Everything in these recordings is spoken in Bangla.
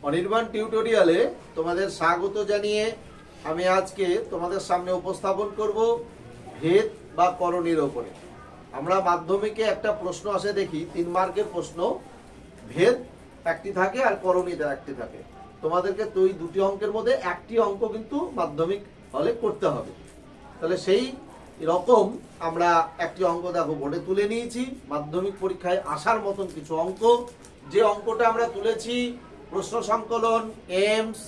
অনির্বাণ টিউটোরিয়ালে তোমাদের স্বাগত জানিয়ে আমি আজকে তোমাদের সামনে উপস্থাপন করব ভেদ বা করণীর উপরে। আমরা মাধ্যমিকে একটা প্রশ্ন আসে দেখি 3 মার্কের প্রশ্ন, ভেদ একটি থাকে আর করণীতে একটি থাকে। তোমাদেরকে দুটি অঙ্কের মধ্যে একটি অঙ্ক কিন্তু মাধ্যমিক হলে করতে হবে। তাহলে সেই রকম আমরা একটি অঙ্ক দেখো বোর্ডে তুলে নিয়েছি, মাধ্যমিক পরীক্ষায় আসার মতন কিছু অঙ্ক। যে অঙ্কটা আমরা তুলেছি প্রশ্ন সংকলন, এমস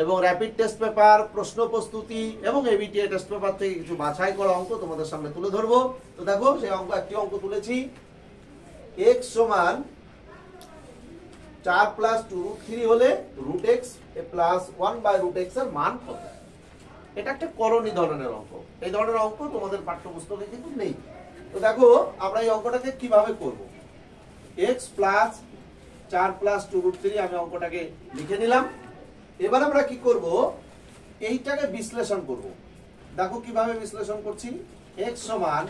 এবং র্যাপিড টেস্ট পেপার, প্রশ্ন প্রস্তুতি এবং এবিটিএ টেস্ট পেপার থেকে কিছু বাছাই করা অঙ্ক তোমাদের সামনে তুলে ধরবো। তো দেখো সেই একটি অঙ্ক তুলেছি, x সমান 4 প্লাস 2√3 হলে √x প্লাস 1/√x এর মান কত? এটা একটা করণী ধরনের অঙ্ক। এই ধরনের অঙ্ক তোমাদের পাঠ্যপুস্তকে কিন্তু নেই। তো দেখো আমরা এই অঙ্কটাকে কিভাবে করব। x প্লাস 4 প্লাস 2√3 আমি অঙ্কটাকে লিখে নিলাম। এবার আমরা কি করব, এইটাকে বিশ্লেষণ করব। দেখো কিভাবে বিশ্লেষণ করছি। x সমান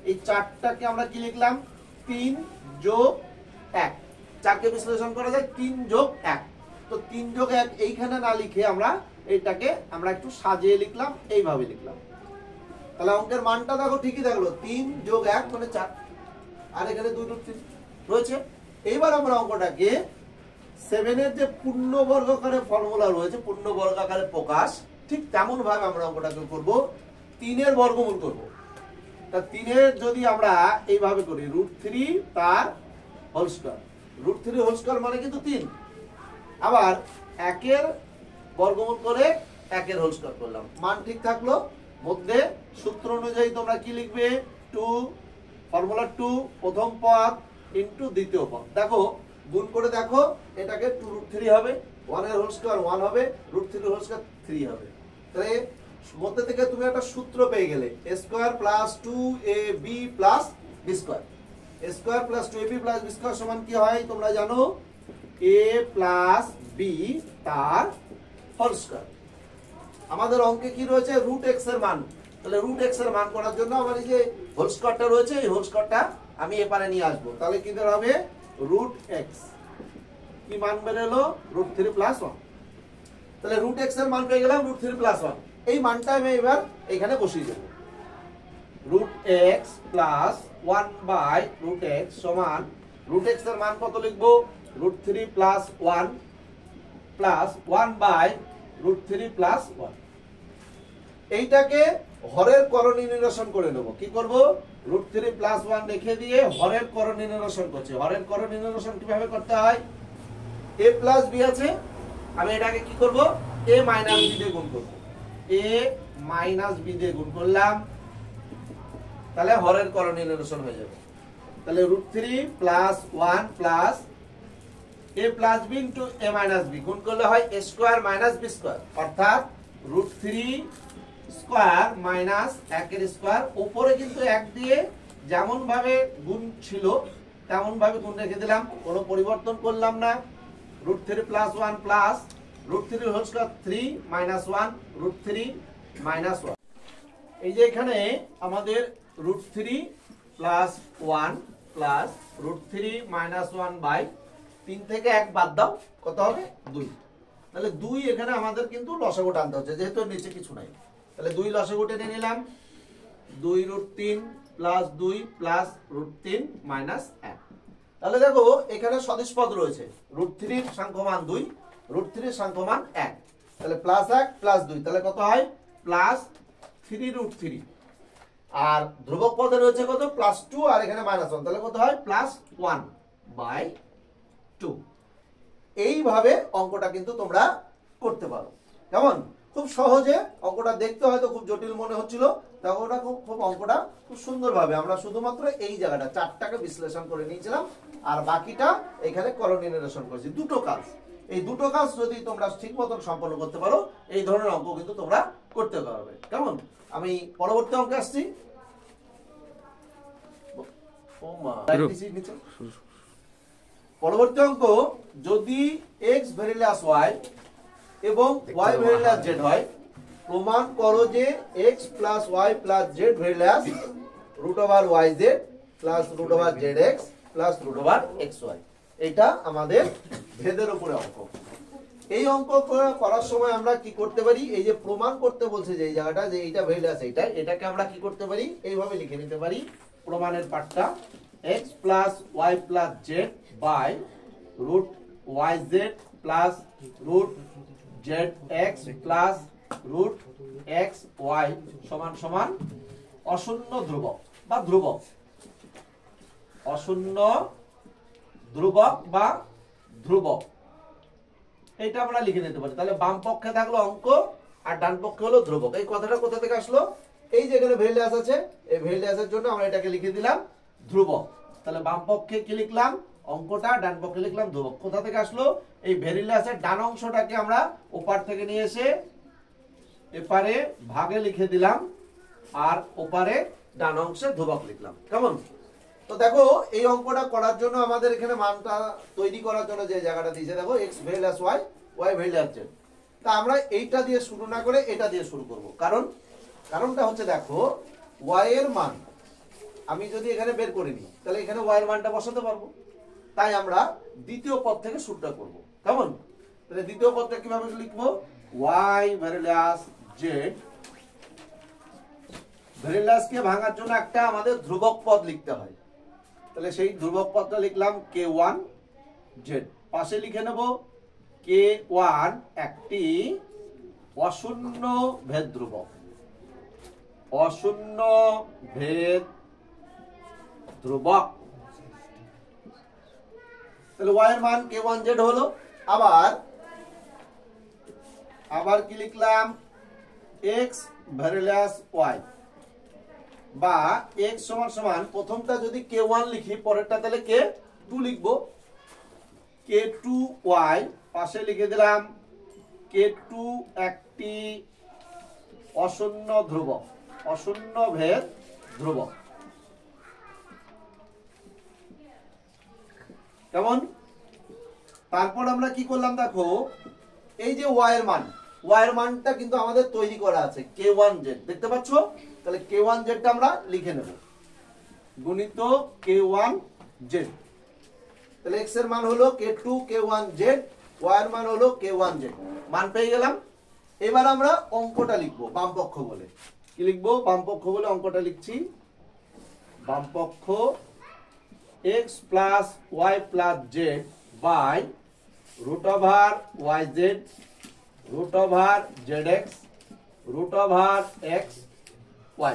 এই 4টাকে আমরা কি লিখলাম, 3 যোগ 1। 4কে বিশ্লেষণ করা যায় 3 যোগ 1। তো 3 যোগ 1 এইখানে না লিখে আমরা এইটাকে একটু সাজিয়ে লিখলাম, এইভাবে লিখলাম। তাহলে অঙ্কের মানটা দেখো ঠিকই থাকলো, 3 যোগ 1 মানে 4, আর এখানে 2√3 রয়েছে। এইবার আমরা অঙ্কটাকে 7 এর যে পূর্ণ বর্গাকারের ফর্মুলা রয়েছে, পূর্ণ বর্গাকারের প্রকাশ, ঠিক তেমন ভাবে আমরা অঙ্কটাকে করব। 3 এর বর্গমূল করব। তা 3 এর যদি আমরা এইভাবে করি, √3 তার হোল স্কয়ার। √3 হোল স্কয়ার মানে কিন্তু 3। আবার 1 এর বর্গমূল করে 1 এর হোল স্কয়ার করলাম, মান ঠিক থাকলো। মধ্যে সূত্র অনুযায়ী তোমরা কি লিখবে, 2 ফর্মুলা 2 প্রথম পদ ইনটু দ্বিতীয় পদ। দেখো গুণ করে দেখো, এটাকে 2√3 হবে, 1 এর হোল স্কয়ার 1 হবে, √3 হোল স্কয়ার 3 হবে। তাহলে মধ্যে থেকে তুমি একটা সূত্র পেয়ে গেলে, a square plus 2ab plus b square. a square plus 2ab plus b square সমান কি হয় তোমরা জানো, a প্লাস b তার হোল স্কয়ার। আমাদের অঙ্কে কি রয়েছে, √x এর মান। তাহলে √x এর মান করার জন্য আমার এই যে হোল স্কয়ারটা রয়েছে, এই হোল স্কয়ারটা আমি এপারে নিয়ে আসবো। তাহলে কি হবে, √x কি মান বেরোলো, √3 প্লাস 1। তাহলে √x এর মান পেয়ে গেলাম, √3 প্লাস 1। এই মানটা আমি এবার এখানে বসিয়ে দেব। √x প্লাস 1/√x সমান, √x এর মান কত লিখবো, √3 প্লাস 1 প্লাস 1/√3 প্লাস 1। এইটাকে হরের করণী নিরসন করে নেব। কি করব, √3 প্লাস 1 রেখে দিয়ে হরের করণী নিরসন করছি। হরের করণী নিরসন কিভাবে করতে হয়, a প্লাস b আছে, আমি এটাকে কি করব, a মাইনাস b দিয়ে গুণ করব। a মাইনাস b দিয়ে গুণ করলাম, তাহলে হরের করণী নিরসন হয়ে যাবে। তাহলে √3 plus 1 plus a plus b into a minus b গুণ করলে হয় a square minus b square, অর্থাৎ √3 স্কয়ার মাইনাস 1 এর স্কয়ার। উপরে কিন্তু 1 দিয়ে যেমন ভাবে গুণ ছিল তেমন ভাবে গুণ রেখে দিলাম, কোনো পরিবর্তন করলাম না। √3 plus 1 plus √3 whole square 3 minus 1 √3 minus 1। এই যে এখানে আমাদের √3 প্লাস 1 প্লাস √3 মাইনাস 1/3 থেকে 1 বাদ দাও, কত হবে, 2। তাহলে 2 এখানে আমাদের কিন্তু লসাগু টানতে হচ্ছে, যেহেতু নিচে কিছু নাই। তাহলে 2 লসাগু টেনে নিলাম, 2√3 প্লাস 2 প্লাস √3 মাইনাস 1। তাহলে দেখো এখানে সদিশ পদ রয়েছে, √3 এর সংখ্যমান 2, √3 এর সংখ্যমান 1। তাহলে প্লাস 1 প্লাস 2, তাহলে কত হয়, প্লাস 3√3। আর ধ্রুবক পদে রয়েছে কত, প্লাস 2, আর এখানে মাইনাস 1, তাহলে কত হয়, প্লাস 1/2। এইভাবে অঙ্কটা কিন্তু তোমরা করতে পারো। কেমন, খুব সহজে অঙ্কটা দেখতে হয়তো খুব জটিল মনে হচ্ছিল, অঙ্কটা খুব সুন্দরভাবে আমরা শুধুমাত্র এই জায়গাটা 4টাকে বিশ্লেষণ করে নিয়েছিলাম, আর বাকিটা এখানে করণী নিরসন করেছি। দুটো কাজ, এই দুটো কাজ যদি তোমরা ঠিক মতন সম্পন্ন করতে পারো, এই ধরনের অঙ্ক কিন্তু তোমরা করতে পারবে। কেমন, আমি পরবর্তী অঙ্কে আসছি। পরবর্তী অঙ্ক, যদি x ভেরিয়েবল y এবং y ভেরিয়েবল z হয়, প্রমাণ করো যে x plus y plus z variable √yz plus √zx plus √xy। এটা আমাদের ভেদের উপরে অঙ্ক। এই অঙ্ক করার সময় আমরা কি করতে পারি, এই যে প্রমাণ করতে বলছে যে এই জায়গাটা যে এইটা ভ্যালু আছে এটাকে আমরা কি করতে পারি, এইভাবে লিখে নিতে পারি প্রমাণের পার্টটা x plus y plus z by root yz plus root zx plus root xy সমান সমান অশূন্য ধ্রুবক বা ধ্রুবক, অশূন্য ধ্রুবক বা ধ্রুবক, এটা আমরা লিখে নিতে পারি। তাহলে বাম পক্ষে থাকলো অঙ্ক আর ডান পক্ষে হলো ধ্রুবক। এই কথাটা কোথা থেকে আসলো, এই যে এখানে ভ্যালুয়াস আছে, এই ভ্যালুয়াসের জন্য আমরা এটাকে লিখে দিলাম ধ্রুবক। তাহলে বাম পক্ষে কি লিখলাম অঙ্কটা, ডান পক্ষে লিখলাম ধ্রুবক। কোথা থেকে আসলো, এই ভ্যালুয়াসের ডান অংশটাকে আমরা ওপার থেকে নিয়ে এসে এপারে ভাগে লিখে দিলাম আর ওপারে ডান অংশে ধ্রুবক লিখলাম। কেমন? তো দেখো এই অঙ্কটা করার জন্য আমাদের এখানে মানটা তৈরি করার জন্য যে জায়গাটা দিয়েছে দেখো x ভ্যালুয়াস y y ভ্যালুয়াস z। তা আমরা এইটা দিয়ে শুরু না করে এটা দিয়ে শুরু করব। কারণটা হচ্ছে দেখো y এর মান আমি যদি এখানে বের করে নিই তাহলে এখানে y এর মানটা বসাতে পারবো। তাই আমরা দ্বিতীয় পদ থেকে শুরুটা করব। কেমন? তাহলে দ্বিতীয় পদটা কিভাবে লিখবো, y ভ্যালুয়াস z, ভ্যালুয়াসকে ভাঙার জন্য একটা আমাদের ধ্রুবক পদ লিখতে হয়। তাহলে সেই ধ্রুবক পদটা লিখলাম k1 z, পাশে লিখে নেব k1 একটি অশূন্য ভেদ ধ্রুবক, অশূন্য ভেদ ধ্রুবক। তাহলে y এর মান k1 z হলো। আবার কি লিখলাম x ভ্যালুয়াস y বা x সমান সমান প্রথমটা যদি k1 লিখি পরেরটা তাহলে k2 লিখবো, k2y পাশে লিখে দিলাম k2 একটি অশূন্য ধ্রুবক, অশূন্য ভেদ ধ্রুবক। কেমন? তারপর আমরা কি করলাম দেখো এই যে y এর মানটা কিন্তু আমাদের তৈরি করা আছে k1z, দেখতে পাচ্ছ? তাহলে k1z টা আমরা লিখে নেব গুণিত k1z। তাহলে x এর মান হলো k2 k1z, y এর মান হলো k1z, মান পেয়ে গেলাম। এবার আমরা অঙ্কটা লিখবো বাম পক্ষ বলে। কি লিখবো? বাম পক্ষ বলে অঙ্কটা লিখছি, বাম পক্ষ x plus y plus z by root over yz root over zx root over x y।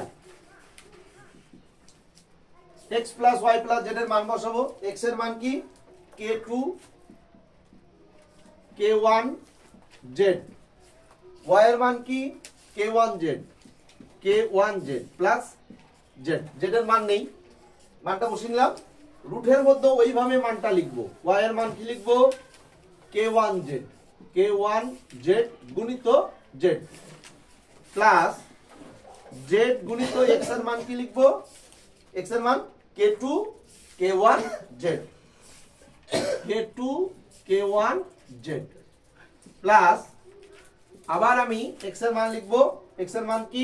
x plus y plus z এর মান বসাবো। x এর মান কি k2 k1z, y এর মান কি k1z প্লাস z, z এর মান নেই, মানটা বসিয়ে নিলাম। রুটের মধ্যে ওইভাবে মানটা লিখবো, y এর মান কি লিখবো k1z গুণিত z প্লাস z গুণিত x এর মান কি লিখবো, x এর মান k2 k1z প্লাস আবার আমি x এর মান লিখবো, x এর মান কি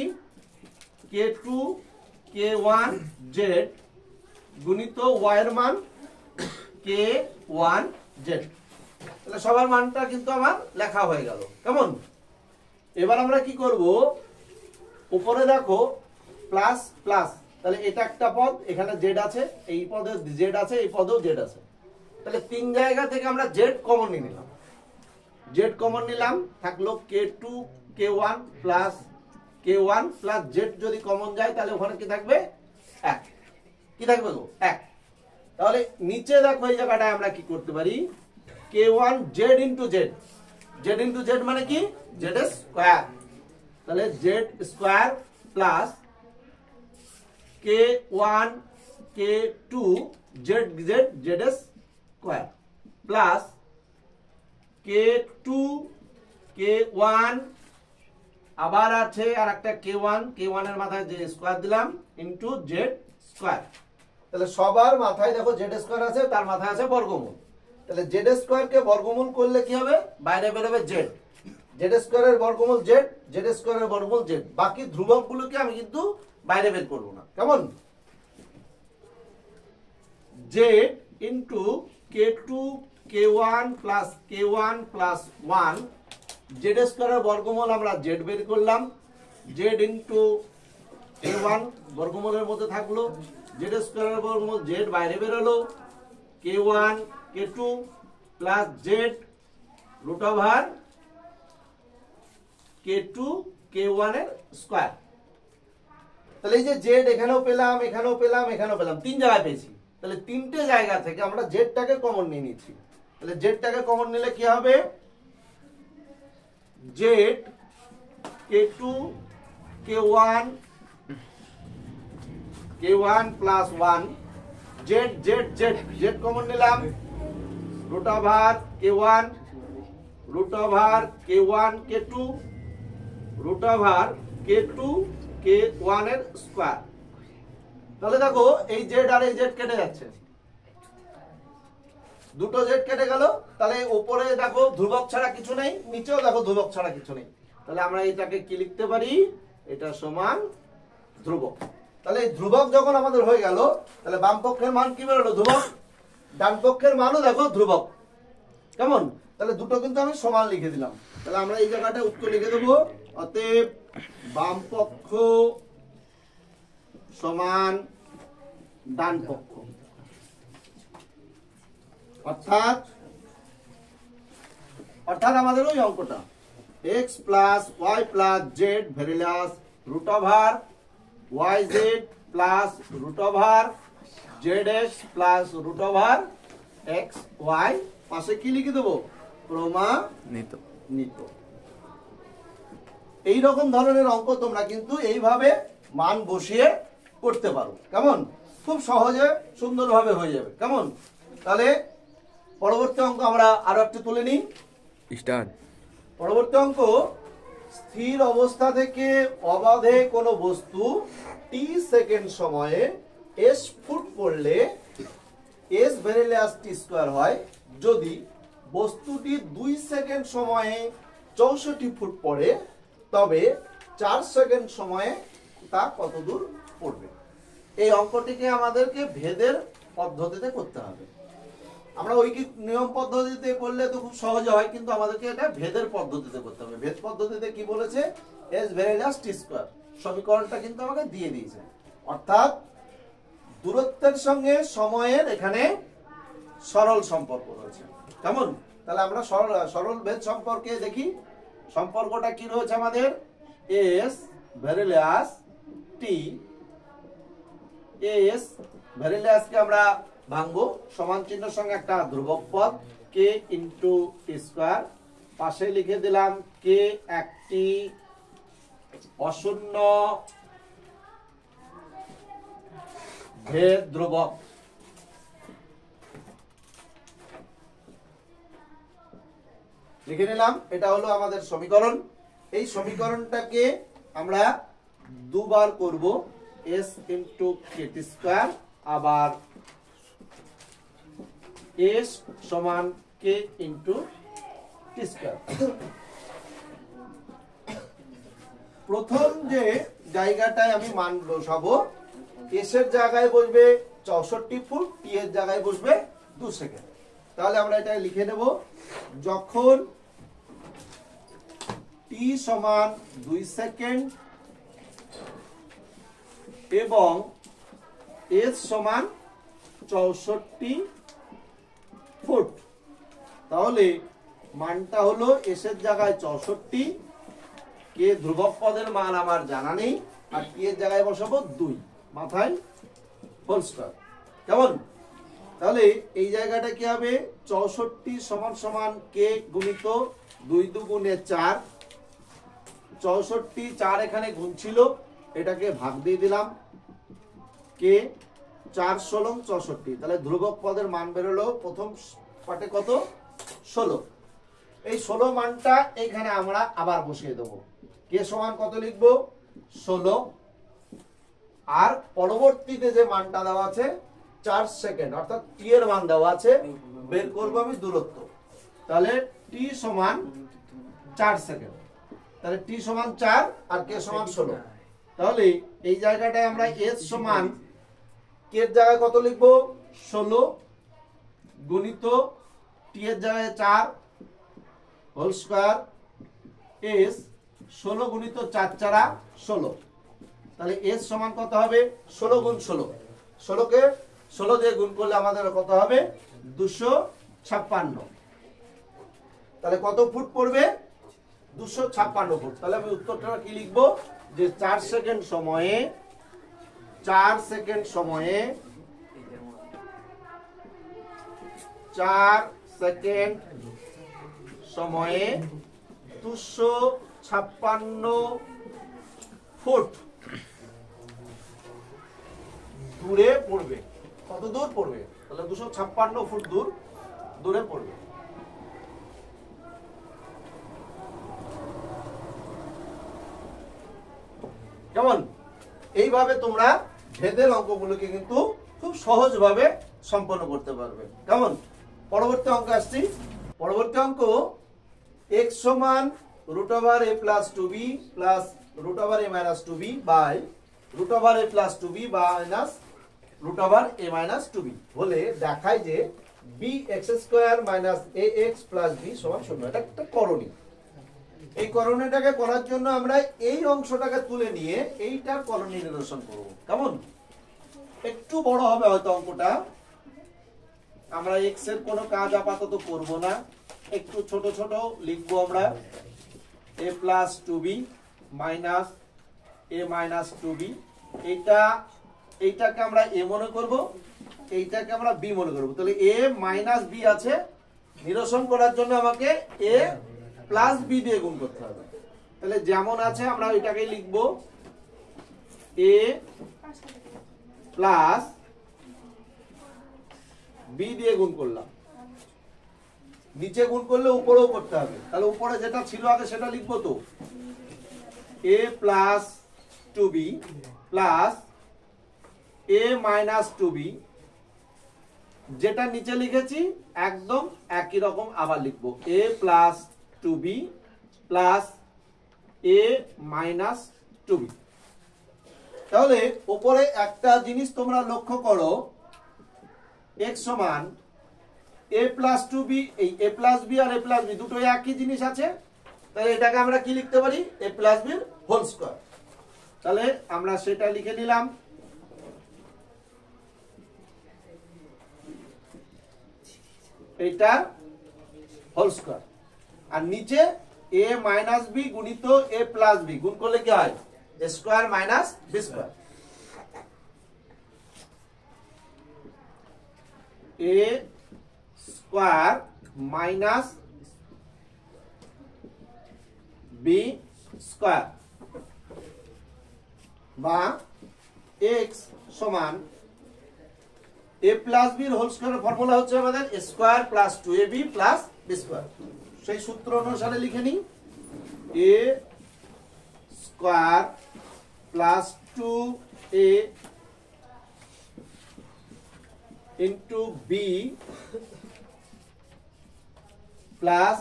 k2 k1z গুণিত y এর মান k1z। তাহলে সবার মানটা কিন্তু আমার লেখা হয়ে গেল। কেমন? এবার আমরা কি করব, উপরে দেখো প্লাস প্লাস, তাহলে এটা একটা পদ, এখানে z আছে, এই পদে z আছে, এই পদেও z আছে। তাহলে তিন জায়গা থেকে আমরা z কমন নিয়ে নিলাম, z কমন নিলাম, থাকলো k2 k1 প্লাস z যদি কমন যায় তাহলে ওখানে কি থাকবে 1, কি থাকবে গো 1। তাহলে নিচে দেখো এই জায়গাটায় আমরা কি করতে পারি, k1 z into z, z into z মানে কি z স্কয়ার, তাহলে z square plus k1 k2 z square plus k2 k1 আবার আছে আর একটা k1 এর মাথায় z স্কয়ার দিলাম ইনটু z স্কয়ার। তাহলে সবার মাথায় দেখো z স্কয়ার আছে, তার মাথায় আছে বর্গমূল। তাহলে z স্কয়ার কে বর্গমূল করলে কি হবে, বাইরে বের হবে z, z স্কয়ারের বর্গমূল z, z স্কয়ারের বর্গমূল z। বাকি ধ্রুবকগুলোকে আমি কিন্তু বাইরে বের করব না। কেমন? z into k2 k1 plus k1 plus 1 Z স্কয়ারের বর্গমূল আমরা জেড বের করলাম, জেড ইনটু k1 বর্গমূলের মধ্যে থাকলো, জেড স্কয়ারের বর্গমূল জেড বাইরে বের হলো, k1 k2 plus Z root over k2 k1 এর স্কয়ার। তাহলে এই যে জেড এখানেও পেলাম, এখানেও পেলাম, এখানেও পেলাম, তিন জায়গায় পেয়েছি। তাহলে তিনটে জায়গা থেকে আমরা জেডটাকে কমন নিয়ে নিচ্ছি। তাহলে জেডটাকে কমন নিলে কি হবে, Z k2 k1 k1 plus 1 Z Z Z Z common নিলাম, root over k1 root over k1 k2 root over k2 k1 এর স্কয়ার। তাহলে দেখো এই জেড আর এই জেড কেটে যাচ্ছে, দুটো জেড কেটে গেল। তাহলে উপরে দেখো ধ্রুবক ছাড়া কিছু নেই, নিচেও দেখো ধ্রুবক ছাড়া কিছু নেই। তাহলে আমরা এটাকে কি লিখতে পারি, এটা সমান ধ্রুবক। তাহলে এই ধ্রুবক যখন আমাদের হয়ে গেল, তাহলে বাম পক্ষের মান কি বেরোলো, ধ্রুবক, ডান পক্ষের মানও দেখো ধ্রুবক। কেমন? তাহলে দুটো কিন্তু আমি সমান লিখে দিলাম। তাহলে আমরা এই জায়গাটা উত্তর লিখে দেবো, অতএব বাম পক্ষ সমান ডান পক্ষ। অর্থাৎ আমাদের ওই অঙ্কটা x plus Y plus Z various root over Y Z plus root over Z X plus root over X Y, পাশে কি লিখে দেবো, প্রমাণিত। এইরকম ধরনের অঙ্ক তোমরা কিন্তু এইভাবে মান বসিয়ে করতে পারো। কেমন? খুব সহজে সুন্দরভাবে হয়ে যাবে। কেমন? তাহলে পরবর্তী অঙ্ক আমরা আরো একটু তুলে নিই। পরবর্তী অঙ্ক, স্থির অবস্থা থেকে অবাধে কোনো বস্তু টি সেকেন্ড সময়ে এস ফুট পড়লে এস ভেরিয়াস টি স্কয়ার হয় যদি বস্তুটি 2 সেকেন্ড সময়ে 64 ফুট পড়ে, তবে 4 সেকেন্ড সময়ে তা কত দূর পড়বে। এই অঙ্কটিকে আমাদেরকে ভেদের পদ্ধতিতে করতে হবে। আমরা ঐকিক নিয়ম পদ্ধতিতে করলে তো খুব সহজে হয়, কিন্তু আমাদেরকে এটা ভেদের পদ্ধতিতে করতে হবে। ভেদ পদ্ধতিতে কি বলেছে, এস ভেরিয়াস টি স্কয়ার, সমীকরণটা কিন্তু আমাকে দিয়ে দিয়েছে। অর্থাৎ দূরত্বের সঙ্গে সময়ের এখানে সরল সম্পর্ক রয়েছে। কেমন? তাহলে আমরা সরল ভেদ সম্পর্কে দেখি। সম্পর্কটা কি রয়েছে আমাদের, এস ভেরিয়াস টি, এস ভেরিয়াসকে আমরা ভাঙবো, সমান চিহ্নের সঙ্গে একটা ধ্রুবক পদ কে ইন্টু টি স্কয়ার, পাশে লিখে দিলাম কে একটি অশূন্য ভেদ ধ্রুবক। লিখে নিলাম, এটা হলো আমাদের সমীকরণ। এই সমীকরণটাকে আমরা দুবার করব, এস ইন্টু কে টি স্কয়ার, আবার এস সমান কে ইন্টু টি স্কয়ার। প্রথম যে জায়গাটায় আমি মান বসাবো, এস এর জায়গায় বসবে 64 ফুট, টি এর জায়গায় বসবে 2 সেকেন্ড। তাহলে আমরা এটা লিখে নেব, যখন টি সমান 2 সেকেন্ড এবং এস সমান 64 ফুট, তাহলে মানটা হলো এস এর জায়গায় 64, কে ধ্রুবক পদের মান আমার জানা নেই, আর টি এর জায়গায় বসাবো 2, মাথায় হোল স্কয়ার। কেমন? তাহলে এই জায়গাটা কি হবে, 64 সমান সমান কে গুণিত 2 দুগুণে 4, 64 4 এখানে গুণ ছিল, এটাকে ভাগ দিয়ে দিলাম, কে 4 16 64। তাহলে ধ্রুবক পদের মান বেরোলো প্রথম পাটে কত, 16। এই 16 মানটা এখানে আমরা আবার বসিয়ে দেবো। কে সমান কত লিখবো, 16, আর পরবর্তীতে যে মানটা দেওয়া আছে 4 সেকেন্ড, অর্থাৎ টি এর মান দেওয়া আছে, বের করবো আমি দূরত্ব। তাহলে টি সমান 4 সেকেন্ড, তাহলে টি সমান 4 আর কে সমান 16। তাহলে এই জায়গাটায় আমরা এস সমান কে এর জায়গায় কত লিখবো, 16 গুণিত টি এর জায়গায় 4 হোল স্কয়ার এস 16 গুণিত 4 চারা 16, তাহলে এস সমান কত হবে 16 গুণ 16, 16 কে 16 দিয়ে গুণ করলে আমাদের কত হবে 256। তাহলে কত ফুট পড়বে 256 ফুট। তাহলে আমি উত্তরটা কি লিখবো যে 4 সেকেন্ড সময়ে 4 সেকেন্ড সময়ে 4 সেকেন্ড সময়ে 256 ফুট দূরে পড়বে। কত দূর পড়বে তাহলে 256 ফুট দূরে পড়বে। কেমন? এইভাবে তোমরা ভেদের অঙ্কগুলোকে কিন্তু খুব সহজভাবে সম্পন্ন করতে পারবে। কেমন? পরবর্তী অঙ্ক আসছি। পরবর্তী অঙ্ক x সমান √a plus 2b plus √a minus 2b by √a plus 2b minus √a minus 2b হলে দেখায় যে bx square minus ax plus b সমান 0। এটা একটা করণী। এই করণীটাকে করার জন্য আমরা এই অংশটাকে তুলে নিয়ে এইটার করণী নিরসন করব। কেমন? একটু বড় হবে হয়তো অঙ্কটা, আমরা x এর কোনো কাজ আপাতত করব না, একটু ছোট ছোট লিখবো আমরা। a plus 2b minus a minus 2b, এইটাকে আমরা a মনে করব, এইটাকে আমরা b মনে করব। তাহলে a মাইনাস b আছে, নিরসন করার জন্য আমাকে a প্লাস b দিয়ে গুণ করতে হবে। তাহলে যেমন আছে আমরা এটাকে লিখব a প্লাস b দিয়ে গুণ করলাম, নিচে গুণ করলে উপরেও করতে হবে। তাহলে উপরে যেটা ছিল আগে সেটা লিখবো তো, a plus 2b plus a minus 2b, যেটা নিচে লিখেছি একদম একই রকম আবার লিখবো a plus 2b plus a minus 2b। তাহলে উপরে একটা জিনিস তোমরা লক্ষ্য করো, x সমান a প্লাস 2b, এই a প্লাস b আর a প্লাস b দুটোই একই জিনিস আছে, তাহলে এটাকে আমরা কি লিখতে পারি a প্লাস b এর হোল স্কয়ার। তাহলে আমরা সেটা লিখে নিলাম, এটা হোল স্কয়ার। আর নিচে a মাইনাস b গুণিত a প্লাস b গুণ করলে কি হয় a square minus b square. a square minus b square বা x সমান a প্লাস b এর হোল স্কয়ারের ফর্মুলা হচ্ছে আমাদের a square plus 2ab plus b square. সেই সূত্র অনুসারে লিখে নিই, a square plus 2a into b plus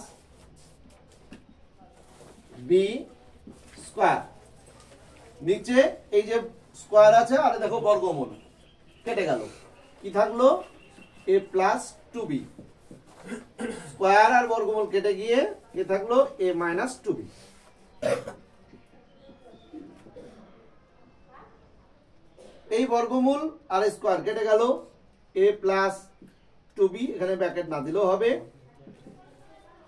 b square. নিচে এই যে স্কয়ার আছে আর দেখো বর্গমূল কেটে গেল, কি থাকলো a প্লাস 2b, স্কয়ার আর বর্গমূল কেটে গিয়ে কি থাকলো a মাইনাস 2b। এই বর্গমূল আর স্কয়ার কেটে গেল, a প্লাস 2b এখানে ব্র্যাকেট না দিলেও হবে।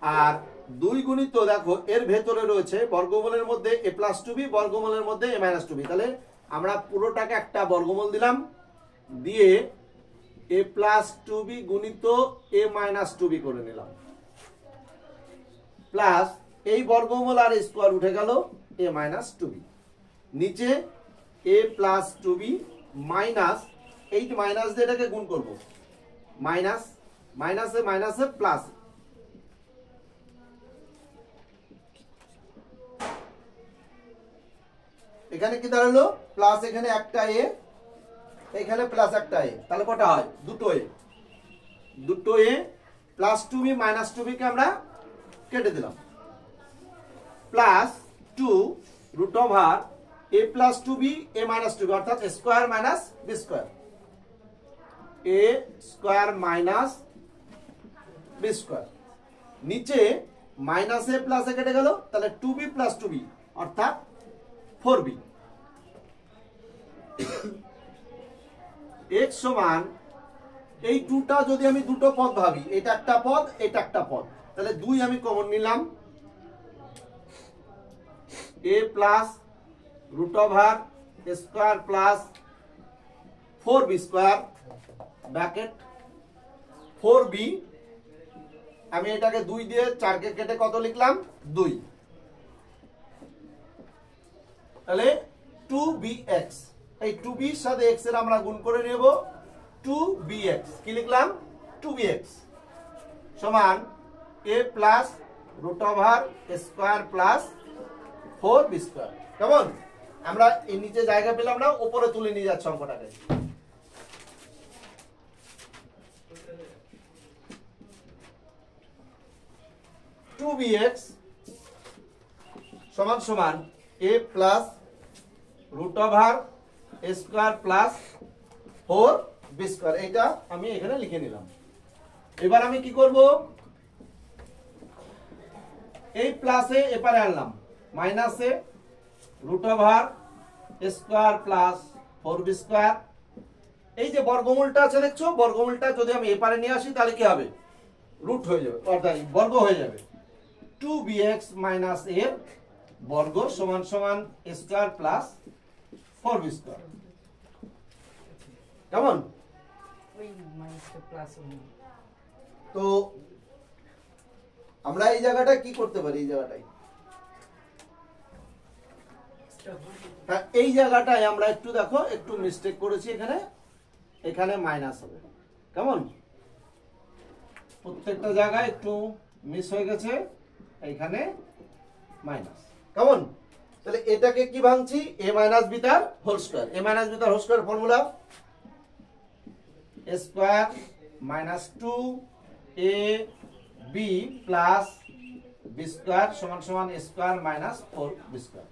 আর 2 গুণিত দেখো এর ভেতরে রয়েছে বর্গমূলের মধ্যে a প্লাস 2b, বর্গমূলের মধ্যে a মাইনাস 2b। তাহলে আমরা পুরোটাকে একটা বর্গমূল দিলাম, দিয়ে a প্লাস 2b গুণিত a মাইনাস 2b করে নিলাম, প্লাস এই বর্গমূল আর স্কয়ার উঠে গেল a মাইনাস 2b। নিচে a প্লাস 2b মাইনাস, এই মাইনাস দিয়ে এটাকে গুণ করব, মাইনাস মাইনাসে মাইনাসে প্লাস, এখানে কি দাঁড়ালো প্লাস, এখানে একটা a, এখানে প্লাস একটা a, তাহলে কটা হয় দুটো a plus 2b minus 2b কে আমরা কেটে দিলাম, plus 2 root over a plus 2b a minus 2b অর্থাৎ a square minus b square, a square minus B square, নিচে মাইনাস এ প্লাস এ কেটে গেল, তাহলে 2b প্লাস 2b অর্থাৎ 4b। x সমান এই 2টা যদি আমি দুটো পদ ভাবি, এটা একটা পদ এটা একটা পদ, তাহলে 2 আমি কমন নিলাম, a plus root over square plus 4b square bracket 4b, আমি এটাকে 2 দিয়ে 4 কে কেটে কত লিখলাম 2, তাহলে 2bx, এই 2b এর সাথে x এর আমরা গুণ করে নেব, 2bx কি লিখলাম 2bx সমান a plus root over square plus 4b square. কেমন? আমরা এই নিচে জায়গা পেলাম না, উপরে তুলে নিয়ে যাচ্ছি অঙ্কটাকে। bx সমান সমান a plus root over square plus 4b square, এটা আমি এখানে লিখে নিলাম। এবার আমি কি করব, এই প্লাসে এপারে আনলাম, মাইনাসে root over square plus 4b square, এই যে বর্গমূলটা আছে দেখছো, বর্গমূলটা যদি আমি এপারে নিয়ে আসি তাহলে কি হবে, রুট হয়ে যাবে অর্থাৎ বর্গ হয়ে যাবে। 2bx মাইনাস a বর্গ সমান সমান স্কোয়ার প্লাস 4b স্কোয়ার। কেমন? তো আমরা এই জায়গাটা কি করতে পারি, এই জায়গাটাই এই জায়গাটায় আমরা একটু দেখো একটু মিস্টেক করেছি, এখানে এখানে মাইনাস হবে। কেমন? প্রত্যেকটা জায়গায় একটু মিস হয়ে গেছে, এইখানে মাইনাস। কেমন? তাহলে এটাকে কি ভাঙছি, a মাইনাস বি তার whole square, a minus B তার whole square formula square minus 2ab plus B square সমান সমান স্কয়ার মাইনাস 4b স্কয়ার।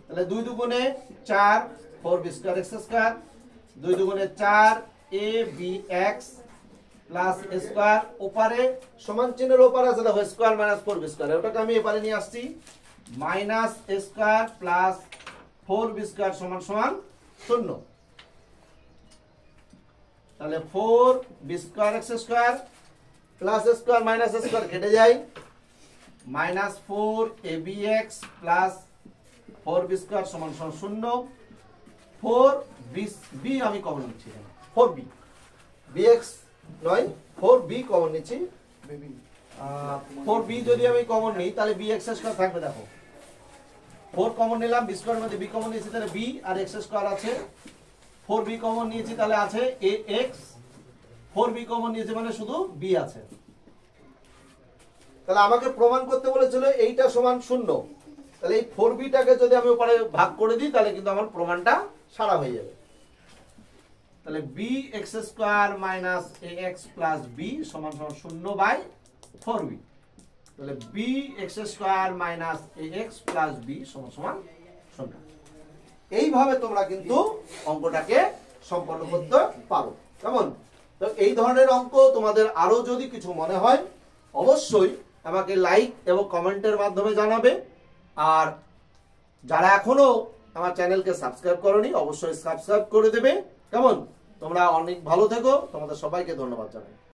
তাহলে 2 দুগুণে 4 4b স্কয়ার x স্কয়ার, 2 দুগুণে 4 abx প্লাস স্কয়ার, ওপারে সমান চিহ্নের ওপারে আছে দেখো স্কয়ার মাইনাস 4b স্কয়ার, ওটাকে আমি এপারে নিয়ে আসছি, minus square plus 4b square সমান সমান 0। তাহলে 4b square x square plus square minus square কেটে যায়, minus 4abx plus 4b square সমান সমান 0। 4b আমি কমন নিচ্ছি, 4b bx নয় 4b কমন নিচ্ছি, 4b যদি আমি কমন নিই তাহলে bx স্কয়ার থাকবে, দেখো 4 কমন নিলাম, b স্কয়ারের মধ্যে b কমন নিয়েছি, তাহলে b আর x স্কয়ার আছে, 4b কমন নিয়েছি তাহলে আছে ax, 4b কমন নিয়েছি মানে শুধু b আছে। তাহলে আমাকে প্রমাণ করতে বলেছিল এইটা সমান 0, তাহলে এই 4b টাকে যদি আমি উপরে ভাগ করে দিই তাহলে কিন্তু আমার প্রমাণটা সারা হয়ে যাবে। তাহলে bx square minus ax plus b সমান সমান 0/4b, তাহলে bx square minus ax plus b সমান সমান 0। এইভাবে তোমরা কিন্তু অঙ্কটাকে সম্পন্ন করতে পারো। কেমন? তো এই ধরনের অঙ্ক তোমাদের আরো যদি কিছু মনে হয় অবশ্যই আমাকে লাইক এবং কমেন্টের মাধ্যমে জানাবে, আর যারা এখনো আমার চ্যানেলকে সাবস্ক্রাইব করোনি অবশ্যই সাবস্ক্রাইব করে দেবে। কেমন? তোমরা অনেক ভালো থেকো, তোমাদের সবাইকে ধন্যবাদ জানাই।